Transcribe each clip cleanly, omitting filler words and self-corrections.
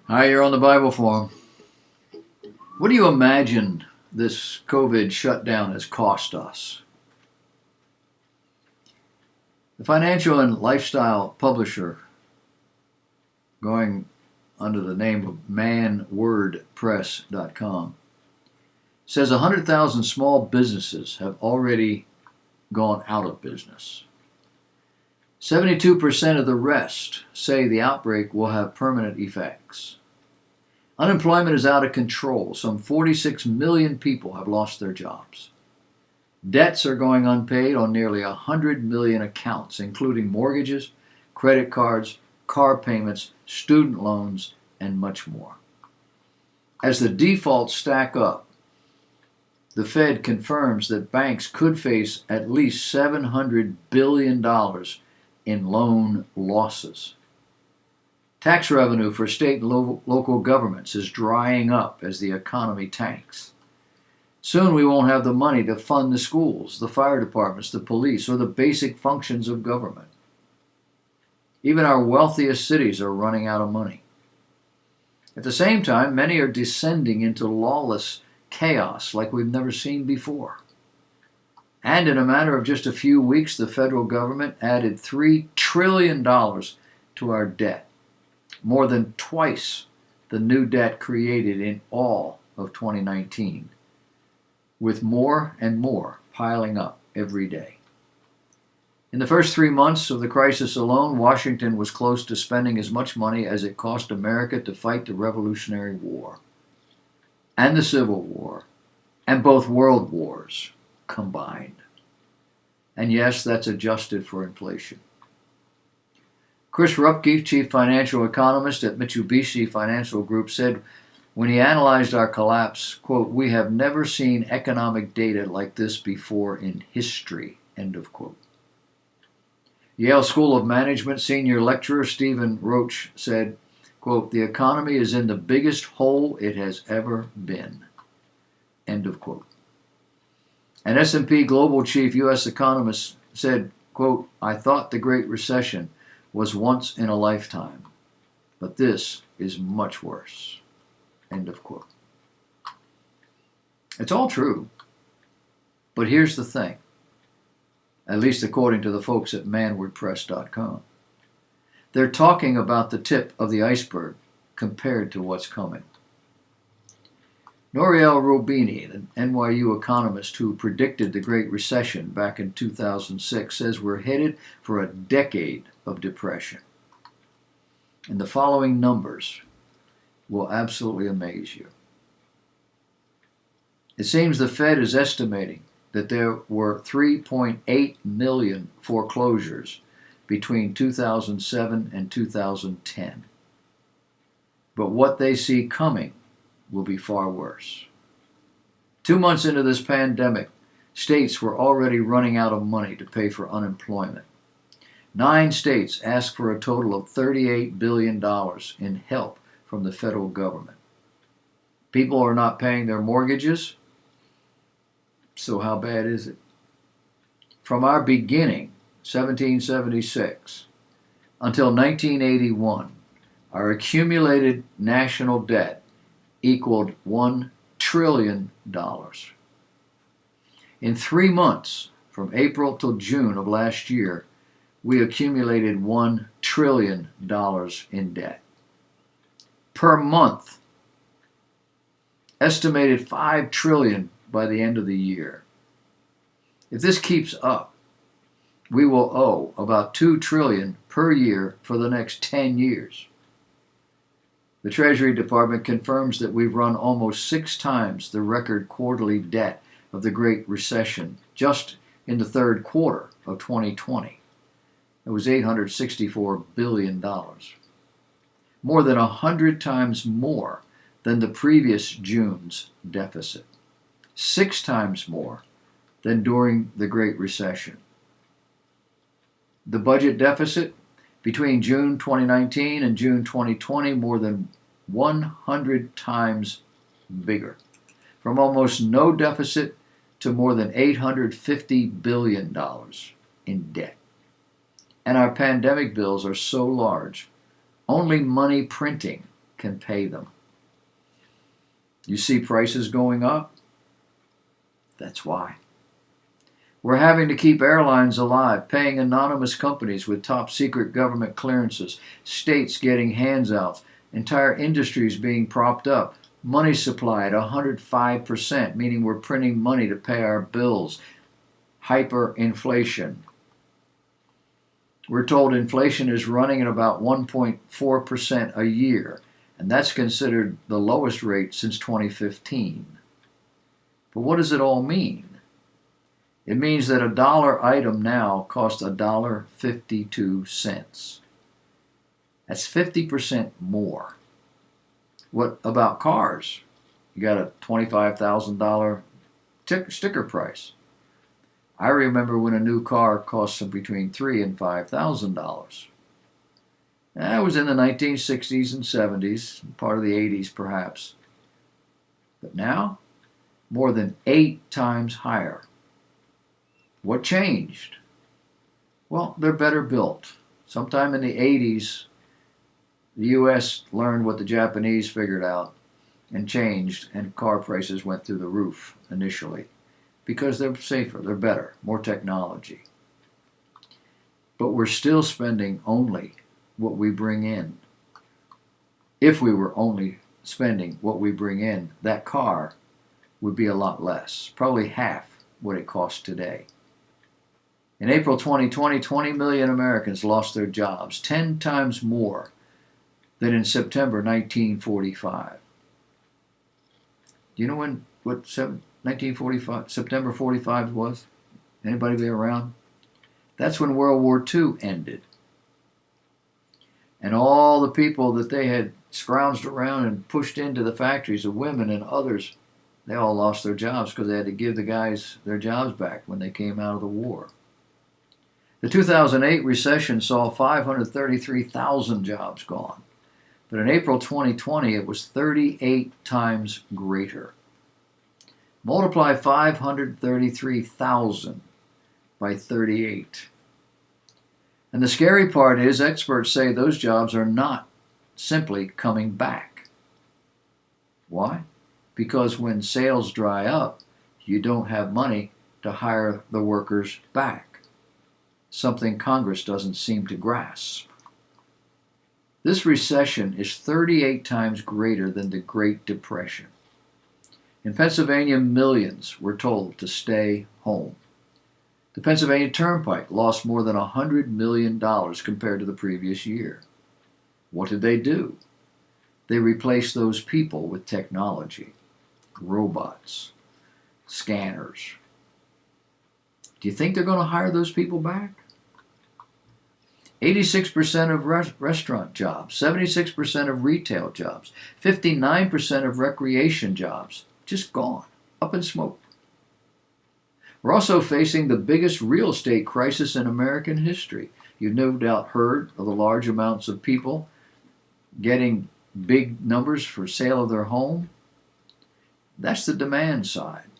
Hi, you're on the Bible Forum. What do you imagine this COVID shutdown has cost us? The financial and lifestyle publisher, going under the name of manwordpress.com, says 100,000 small businesses have already gone out of business. 72% of the rest say the outbreak will have permanent effects. Unemployment is out of control. Some 46 million people have lost their jobs. Debts are going unpaid on nearly 100 million accounts, including mortgages, credit cards, car payments, student loans, and much more. As the defaults stack up, the Fed confirms that banks could face at least $700 billion in loan losses. Tax revenue for state and local governments is drying up as the economy tanks. Soon we won't have the money to fund the schools, the fire departments, the police, or the basic functions of government. Even our wealthiest cities are running out of money. At the same time, many are descending into lawless chaos like we've never seen before. And in a matter of just a few weeks, the federal government added $3 trillion to our debt, more than twice the new debt created in all of 2019, with more and more piling up every day. In the first 3 months of the crisis alone, Washington was close to spending as much money as it cost America to fight the Revolutionary War and the Civil War and both world wars combined. And yes, that's adjusted for inflation. Chris Rupke, chief financial economist at Mitsubishi Financial Group, said when he analyzed our collapse, quote, "We have never seen economic data like this before in history," end of quote. Yale School of Management senior lecturer Stephen Roach said, quote, "The economy is in the biggest hole it has ever been," end of quote. An S&P Global chief U.S. economist said, quote, "I thought the Great Recession was once in a lifetime, but this is much worse," end of quote. It's all true, but here's the thing, at least according to the folks at manwordpress.com. They're talking about the tip of the iceberg compared to what's coming. Nouriel Roubini, an NYU economist who predicted the Great Recession back in 2006, says we're headed for a decade of depression. And the following numbers will absolutely amaze you. It seems the Fed is estimating that there were 3.8 million foreclosures between 2007 and 2010. But what they see coming will be far worse. 2 months into this pandemic, states were already running out of money to pay for unemployment. 9 states asked for a total of $38 billion in help from the federal government. People are not paying their mortgages, so how bad is it? From our beginning, 1776, until 1981, our accumulated national debt equaled $1 trillion. In 3 months, from April till June of last year, we accumulated $1 trillion in debt. Per month, estimated $5 trillion by the end of the year. If this keeps up, we will owe about $2 trillion per year for the next 10 years. The Treasury Department confirms that we've run almost 6 times the record quarterly debt of the Great Recession just in the third quarter of 2020. It was $864 billion. More than 100 times more than the previous June's deficit. 6 times more than during the Great Recession. The budget deficit between June 2019 and June 2020 more than 100 times bigger, from almost no deficit to more than $850 billion in debt. And our pandemic bills are so large, Only money printing can pay them. You see prices going up? That's why. We're having to keep airlines alive, paying anonymous companies with top secret government clearances, states getting handouts, entire industries being propped up, money supply at 105%, meaning we're printing money to pay our bills. Hyperinflation. We're told inflation is running at about 1.4% a year, and that's considered the lowest rate since 2015. But what does it all mean? It means that a dollar item now costs $1.52. That's 50% more. What about cars? You got a $25,000 sticker price. I remember when a new car cost between $3,000 and $5,000. That was in the 1960s and 70s, part of the 80s perhaps. But now, more than 8 times higher. What changed? Well, they're better built. Sometime in the 80s, the U.S. learned what the Japanese figured out and changed, and car prices went through the roof initially because they're safer, they're better, more technology. But we're still spending only what we bring in. If we were only spending what we bring in, that car would be a lot less, probably half what it costs today. In April 2020, 20 million Americans lost their jobs, 10 times more than in September 1945. Do you know what 1945, September 45 was? Anybody be around? That's when World War II ended. And all the people that they had scrounged around and pushed into the factories, the women and others, they all lost their jobs because they had to give the guys their jobs back when they came out of the war. The 2008 recession saw 533,000 jobs gone. But in April 2020, it was 38 times greater. Multiply 533,000 by 38. And the scary part is experts say those jobs are not simply coming back. Why? Because when sales dry up, you don't have money to hire the workers back. Something Congress doesn't seem to grasp. This recession is 38 times greater than the Great Depression. In Pennsylvania, millions were told to stay home. The Pennsylvania Turnpike lost more than $100 million compared to the previous year. What did they do? They replaced those people with technology, robots, scanners. Do you think they're going to hire those people back? 86% of restaurant jobs, 76% of retail jobs, 59% of recreation jobs, just gone, up in smoke. We're also facing the biggest real estate crisis in American history. You've no doubt heard of the large amounts of people getting big numbers for sale of their home. That's the demand side.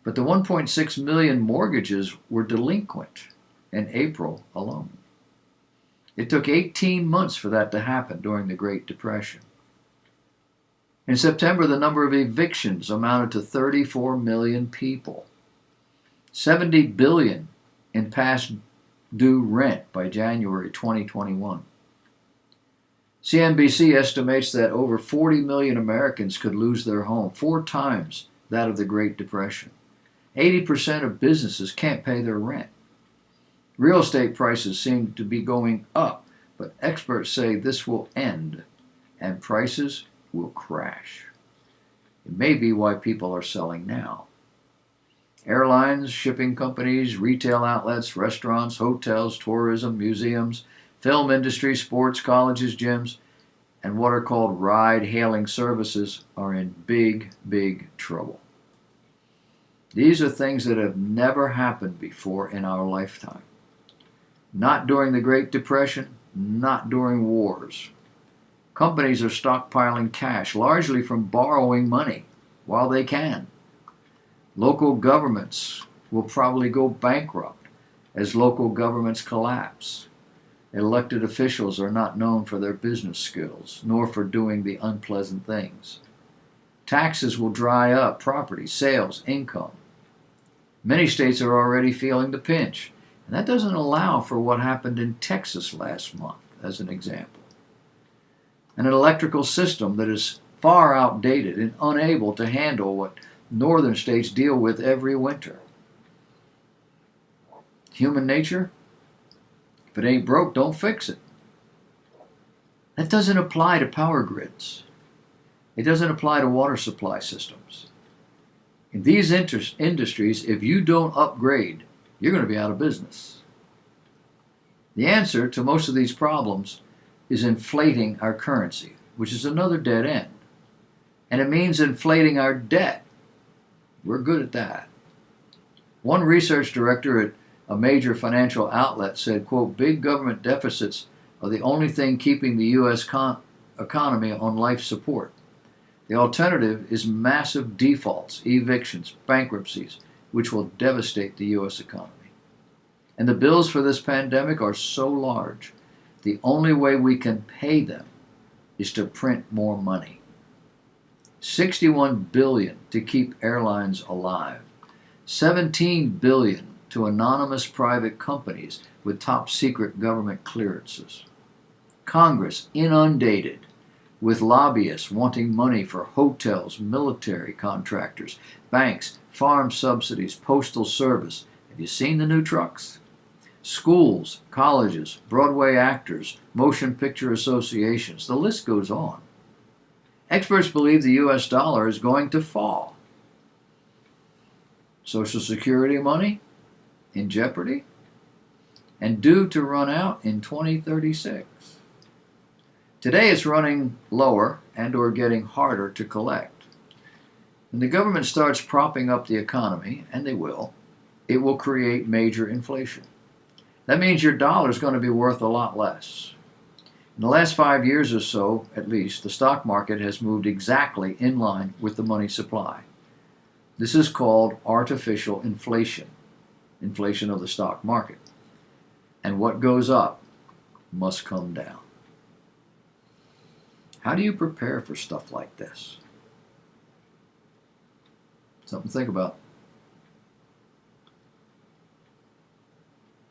But the 1.6 million mortgages were delinquent in April alone. It took 18 months for that to happen during the Great Depression. In September, the number of evictions amounted to 34 million people. 70 billion in past due rent by January 2021. CNBC estimates that over 40 million Americans could lose their home, 4 times that of the Great Depression. 80% of businesses can't pay their rent. Real estate prices seem to be going up, but experts say this will end and prices will crash. It may be why people are selling now. Airlines, shipping companies, retail outlets, restaurants, hotels, tourism, museums, film industry, sports, colleges, gyms, and what are called ride-hailing services are in big, big trouble. These are things that have never happened before in our lifetime. Not during the Great Depression, not during wars. Companies are stockpiling cash, largely from borrowing money while they can. Local governments will probably go bankrupt as local governments collapse. Elected officials are not known for their business skills, nor for doing the unpleasant things. Taxes will dry up property, sales, income. Many states are already feeling the pinch, and that doesn't allow for what happened in Texas last month, as an example. An electrical system that is far outdated and unable to handle what northern states deal with every winter. Human nature? If it ain't broke, don't fix it. That doesn't apply to power grids. It doesn't apply to water supply systems. In these industries, if you don't upgrade, you're going to be out of business. The answer to most of these problems is inflating our currency, which is another dead end. And it means inflating our debt. We're good at that. One research director at a major financial outlet said, quote, "Big government deficits are the only thing keeping the U.S. economy on life support. The alternative is massive defaults, evictions, bankruptcies, which will devastate the U.S. economy. And the bills for this pandemic are so large, the only way we can pay them is to print more money. $61 billion to keep airlines alive, $17 billion to anonymous private companies with top secret government clearances. Congress inundated with lobbyists wanting money for hotels, military contractors, banks, farm subsidies, postal service. Have you seen the new trucks? Schools, colleges, Broadway actors, motion picture associations. The list goes on. Experts believe the U.S. dollar is going to fall. Social Security money in jeopardy and due to run out in 2036. Today it's running lower and or getting harder to collect. When the government starts propping up the economy, and they will, it will create major inflation. That means your dollar is going to be worth a lot less. In the last 5 years or so, at least, the stock market has moved exactly in line with the money supply. This is called artificial inflation, inflation of the stock market. And what goes up must come down. How do you prepare for stuff like this? Something to think about.